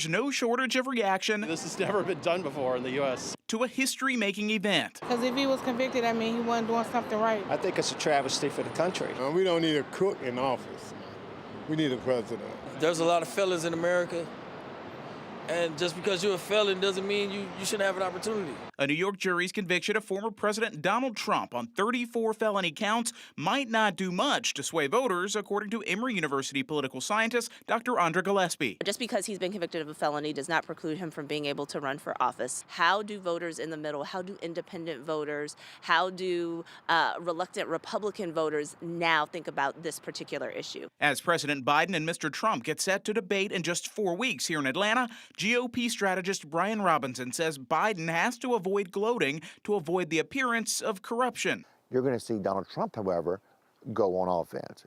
There's no shortage of reaction This has never been done before in the U.S. to a history-making event. Because if he was convicted, I mean, he wasn't doing something right. I think it's a travesty for the country. We don't need a crook in office. We need a president. There's a lot of felons in America, and just because you're a felon doesn't mean you shouldn't have an opportunity. A New York jury's conviction of former President Donald Trump on 34 felony counts might not do much to sway voters, according to Emory University political scientist Dr. Andra Gillespie. Just because he's been convicted of a felony does not preclude him from being able to run for office. How do voters in the middle, how do independent voters, how do reluctant Republican voters now think about this particular issue? As President Biden and Mr. Trump get set to debate in just 4 weeks here in Atlanta, GOP strategist Brian Robinson says Biden has to avoid gloating to avoid the appearance of corruption. You're going to see Donald Trump, however, go on offense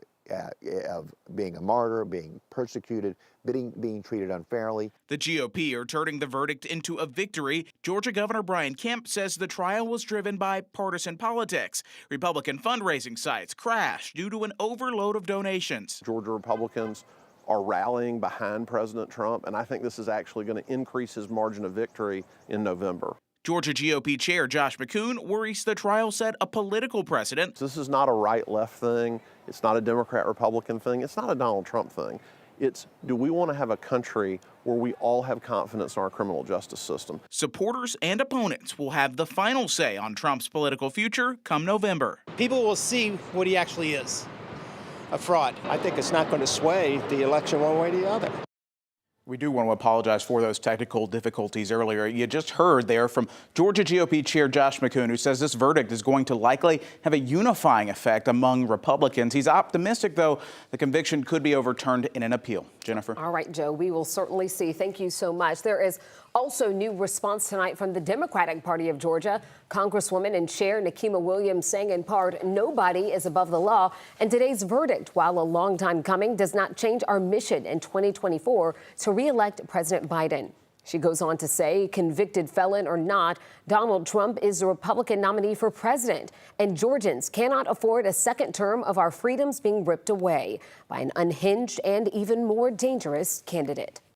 of being a martyr, being persecuted, being treated unfairly. The GOP are turning the verdict into a victory. Georgia Governor Brian Kemp says the trial was driven by partisan politics. Republican fundraising sites crashed due to an overload of donations. Georgia Republicans are rallying behind President Trump, and I think this is actually going to increase his margin of victory in November. Georgia GOP Chair Josh McCoon worries the trial set a political precedent. This is not a right-left thing. It's not a Democrat-Republican thing. It's not a Donald Trump thing. It's, do we want to have a country where we all have confidence in our criminal justice system? Supporters and opponents will have the final say on Trump's political future come November. People will see what he actually is, a fraud. I think it's not going to sway the election one way or the other. We do want to apologize for those technical difficulties earlier. You just heard there from Georgia GOP Chair Josh McCoon, who says this verdict is going to likely have a unifying effect among Republicans. He's optimistic, though, the conviction could be overturned in an appeal. Jennifer. All right, Joe, we will certainly see. Thank you so much. There is also new response tonight from the Democratic Party of Georgia. Congresswoman and Chair Nikema Williams saying in part, nobody is above the law. And today's verdict, while a long time coming, does not change our mission in 2024 to re-elect President Biden. She goes on to say, convicted felon or not, Donald Trump is the Republican nominee for president, and Georgians cannot afford a second term of our freedoms being ripped away by an unhinged and even more dangerous candidate.